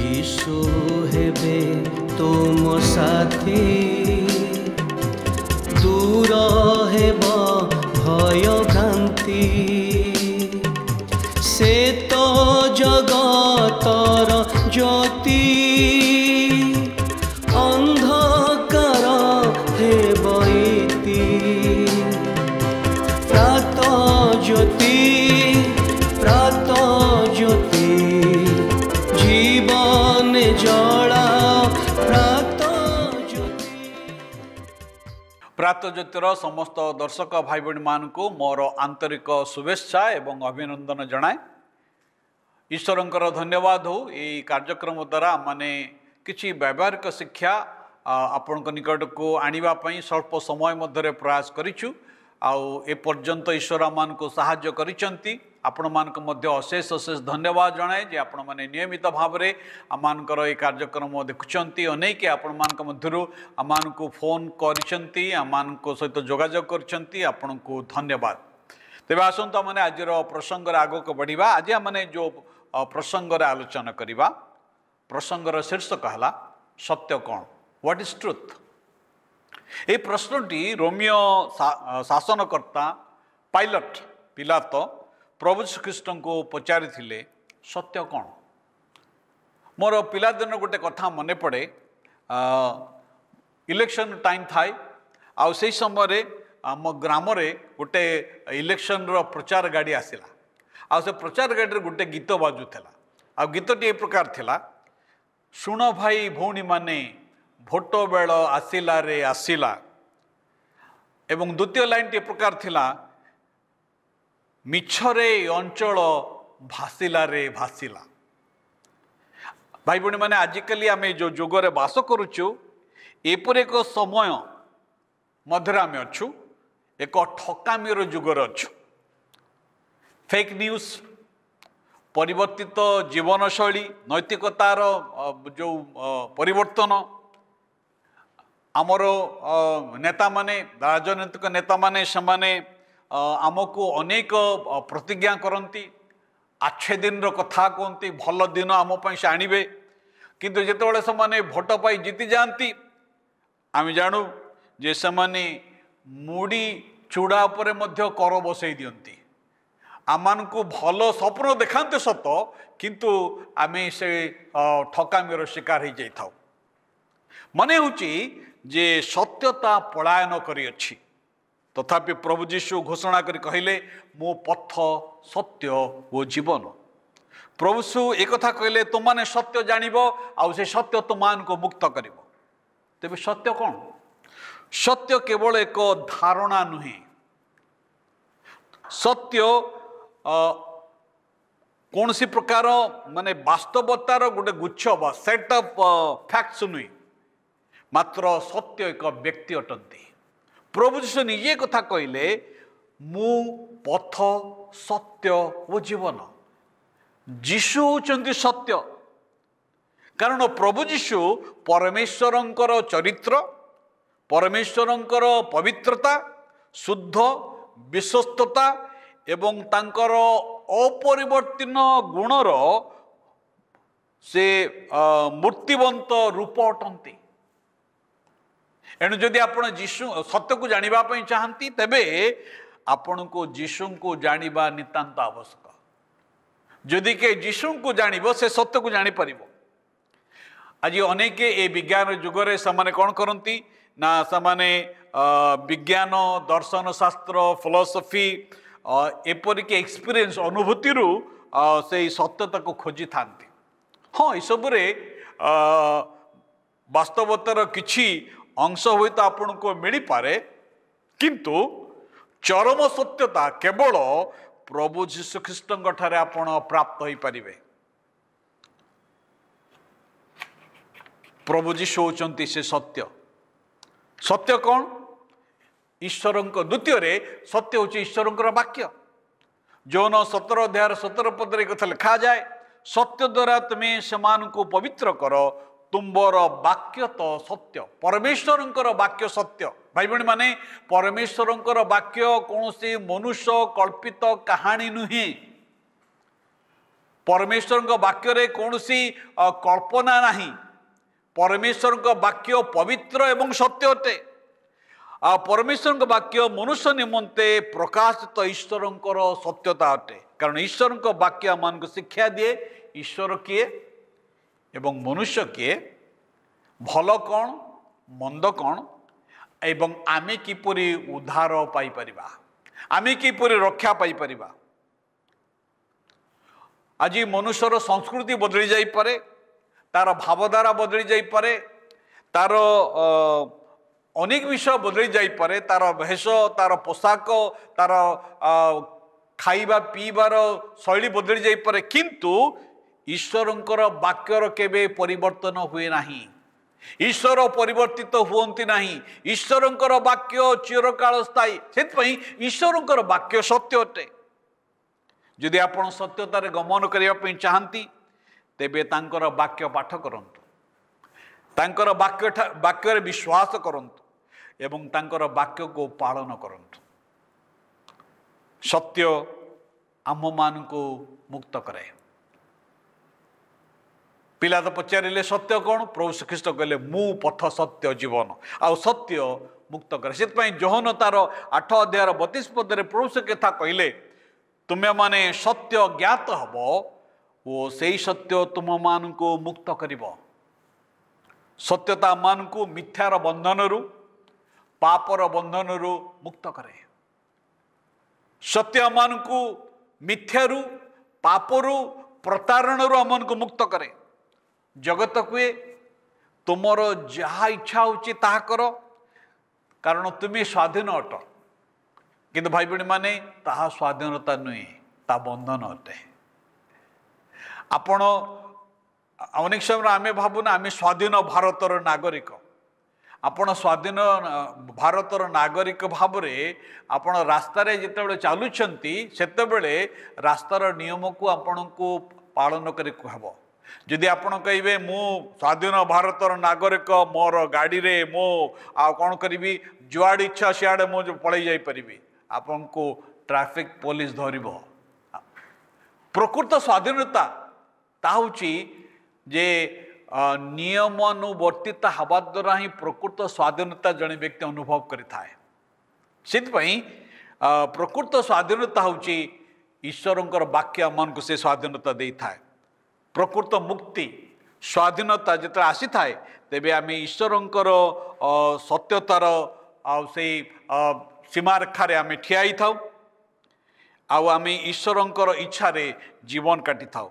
यीशु हेबे तुम साथी दूर हेब भय भ्रांति से तो जगतर ज्योति अंधकार हेब इति प्रात ज्योति जीवन जला प्रात ज्योतिर समस्त दर्शक भाई बहनी मानू मोर आंतरिक शुभेच्छा एवं अभिनंदन जनाए। ईश्वरंकर धन्यवाद हो ये कार्यक्रम द्वारा माने किछि व्यावहारिक शिक्षा आपण निकट को आनिबा पई स्वल्प समय मध्य प्रयास करिछु आउ ए पर्यंत ईश्वर मान को साहाय्य करिसंती। आपण मानक मध्य अशेष अशेष धन्यवाद जनाए जे आपण माने नियमित भाव में आमानकर ये कार्यक्रम देखुंती अनेक आपण मानक मध्यरु आमान को फोन करिसंती आमान को सहित जोगाजोग करिसंती आपण को धन्यवाद। तेबे आसंता माने आज प्रसंग आग को बढ़िबा। आज माने जो प्रसंग आलोचना करिबा प्रसंगर शीर्षक हला सत्य कौन, व्हाट इज ट्रुथ। ये प्रश्नटी रोमियो शासनकर्ता पाइलट पिलातो प्रभु श्रीकृष्ण को पचारि थिले सत्य कौन। मोर पिलादिन गोटे कथा मने पड़े इलेक्शन टाइम थाए आउ से समय आम ग्राम गोटे इलेक्शन रो प्रचार गाड़ी आसिला आ से प्रचार गाड़ी गोटे गीत बाजुला आ गीतटी ए प्रकार थिला शुण भाई भौणी माने भोट बेल आसिला रे आसिला एवं द्वितीय लाइन टी प्रकार थिला मिछरे अंचल भासिला रे भासिला। भाई बहनी माने आजिकली आम जो जुगरे बास करुचु एपर एक समय मध्य आम अच्छु एक ठकामीर जुगर अच्छु। फेक न्यूज परिवर्तित जीवन शैली नैतिकतार जो परिवर्तन आमर नेता माने राजनैतिक नेता माने समाने आमको अनेक प्रतिज्ञा करती आछे दिन कथा कहती भल दिन आम से आणवे किंतु जिते से भोट पाई जीति जाती आम जानू जे से मुड़ी चूड़ा उपरे मध्य कर बसई दियंती आमान को भल स्वप्न देखाते सत किंतु आम से ठकामीर शिकार हो जाता मने होची जे सत्यता पलायन करी अछि तथापि प्रभु जीशु घोषणा करी कहले मो पथ सत्य ओ जीवन। प्रभु यीशु एक कथा कहले तुम माने सत्य जानिबो आ से सत्य तुमान को मुक्त करिवो। तेबे सत्य कौन? सत्य केवल एक धारणा नुहे। सत्य कौन सी प्रकार माने वास्तवतार गोटे गुच्छ बा सेट ऑफ फैक्ट्स नुहे मात्र सत्य एक व्यक्ति अटंती। प्रभु जीशु निजे कथा कहले मु पथ सत्य ओ जीवन। जीशु होचंती सत्य कारण प्रभु जीशु परमेश्वरंकर चरित्र परमेश्वरंकर पवित्रता शुद्ध विश्वस्तता एवं तांकर अपरिवर्तन गुणर से मूर्तिवंत रूप अटंती। एणु जदि आपण जीशु सत्य को जानिबा चाहती तेबे आपण को जीशु को जानिबा नितांत आवश्यक। जदि के जीशु को जानिबो से सत्य को जानि परिबो। आज अनेक ए विज्ञान जुगरे समाने कौन करती ना समाने विज्ञान दर्शन शास्त्र फिलोसफी एपरिक एक्सपीरियंस अनुभूति से सत्यता को खोजी था। हाँ सबरे वास्तवतार किछि अंश हुई तो आपन को मिल पारे किंतु चरम सत्यता केवल प्रभु जीशु ख्रीष्ट ठारे आपण प्राप्त हो पारिबे। प्रभु जीशु होचंती से सत्य। सत्य कौन? ईश्वर द्वितीय रे सत्य होची ईश्वर वाक्य। जौन 17 अध्याय 17 पद कथा लिखा जाए सत्य द्वारा तुम्हें समान को पवित्र कर तुम्बर वाक्य तो सत्य। परमेश्वर वाक्य सत्य। भाई बहनी माने परमेश्वर वाक्य कौन सी मनुष्य कल्पित कहानी नुहे। परमेश्वर वाक्य कौन सी कल्पना नहीं। परमेश्वर वाक्य पवित्र एवं सत्य अटे। आ परमेश्वर वाक्य मनुष्य निमंते प्रकाशित ईश्वर सत्यता अटे। कारण ईश्वर वाक्य आम शिक्षा दिए ईश्वर किए एवं मनुष्य किए, भल कौन मंद कौन, एवं आमे किपरि उद्धार पाई परिबा, आमे किपरि रक्षा पाई परिबा। आज मनुष्यर संस्कृति बदली जाई पारे, तार भावधारा बदली जाई पारे, तार अनेक विषय बदली जाई पारे, तार भेष, तार पोशाक, तार खाइबा पीबार शैली बदली जाई पारे, किंतु ईश्वरंकर वाक्यर केबे परिवर्तन हुए नहीं। ईश्वर परिवर्तित हुअंती नहीं। ईश्वरंकर वाक्य चिरकाल स्थायी। सेतपई ईश्वरंकर वाक्य सत्य अटे। यदि आपण सत्यतार गमन करने चाहती तेबे तांकर वाक्य पाठ करंतु, तांकर वाक्य विश्वास करंतु एवं तांकर वाक्य को पालन करंतु। सत्य आम मान को मुक्त करे। पिला तो पचारे सत्य कौन? प्रभु श्रीकृष्ण कहले मु पथ सत्य जीवन आ सत्य मुक्त करे। से जोहन तार 8 अध्याय 32 पदे प्रभु से कथा कहले तुम्हें माने सत्य ज्ञात हब वो सही सत्य तुम मान को मुक्त करिब। सत्यता मान को मिथ्यार बंधन पापर बंधन मुक्त करे। सत्य मान को मिथ्यारू पापरू प्रतारणरू आमन को मुक्त करे। जगत कुए तुमर जहा इच्छा होची ताहा करो, कारण तुम्हें स्वाधीन अट। किंतु भाई बहनी माने ताहा स्वाधीनता नुहे, ता बंधन अटे। आपण अनेक समय आम भावना आम स्वाधीन भारतर नागरिक। आपण स्वाधीन भारतर नागरिक भाव में आपण रास्तार जिते चलुंट सेतबेले रास्तार नियम को आपण को पालन करी कहब। जदि आपण कहे मु स्वाधीन भारतर नागरिक, मोर गाड़ी रे मो आ कौन करी जुआड़ इच्छा सियाड़े मो पलि जापरि, आपन को ट्रैफिक पुलिस धरब। प्रकृत स्वाधीनता ताऊची जे नियमानुवर्तित हवा द्वारा ही प्रकृत स्वाधीनता जड़े व्यक्ति अनुभव करें। से प्रकृत स्वाधीनता होची ईश्वरंकर वाक्य मन को से स्वाधीनता दे था। प्रकृत मुक्ति स्वाधीनता जिते आसी थाए तेबे आमे ईश्वरंकर सत्यतार से सीमारेखार आमे ठियाई थाउ आउ आमे ईश्वरंकर इच्छा रे जीवन काटी थाउ।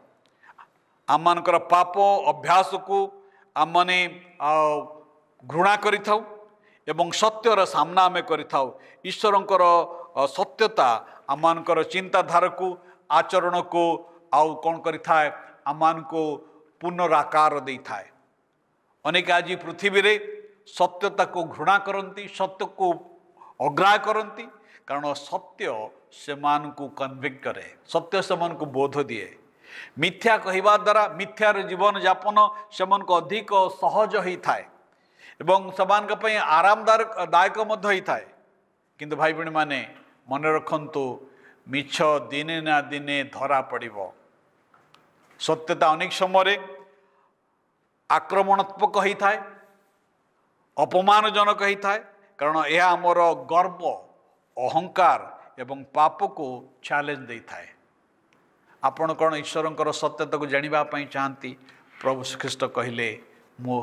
आम मानकर पाप अभ्यास को आम माने घृणा करि थाउ एवं सत्यर सामना आमे करि थाउ। ईश्वरंकर सत्यता आम मानकर चिंताधारा को आचरण को आउ कौन करि थाए आम मान को पुनराकार दे थाए। अनेक आज पृथ्वी रे सत्यता को घृणा करती, सत्य को अग्राह करती, कारण सत्य से मान को कन्विक्ट करे, सत्य से मन को बोध दिए। मिथ्या कहवा द्वारा मिथ्यार जीवन यापन से मन को अधिक सहज ही थाए एवं समान आरामदायक मध्य ही थाए। किंतु भाई बहनी माने मन रखंतु मिछ दिने ना दिने धरा पड़िबो। सत्यता अनेक समय आक्रमणात्मक ही थाए, अपमानजनक ही थाए, कारण यह आमर गर्व अहंकार एवं पाप को चैलेंज दे थाए। आपण कौन ईश्वरंकर सत्यता को जानिबा पई चाहती? प्रभु श्रीकृष्ण कहले मो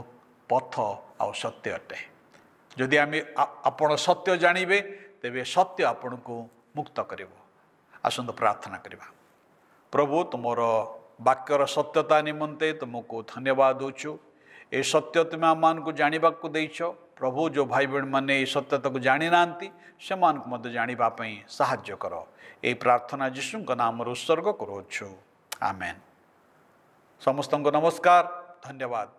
पथ आ सत्य अटे। जदि आम आपण सत्य जानिबे तेबे सत्य आपण को मुक्त करिवो। आसंत प्रार्थना करिबा। प्रभु तुमर वाक्यर सत्यता निमंते तुमको धन्यवाद दूचु। ये सत्य तुम आम मान को जानिबा को देइछ। प्रभु जो भाई बहन माने सत्यता को जानी नांती से मान को मत जानिबा पई सहाय्य करो। ये प्रार्थना यीशु का नाम उत्सर्ग करोछु। आमेन। समस्त को नमस्कार, धन्यवाद।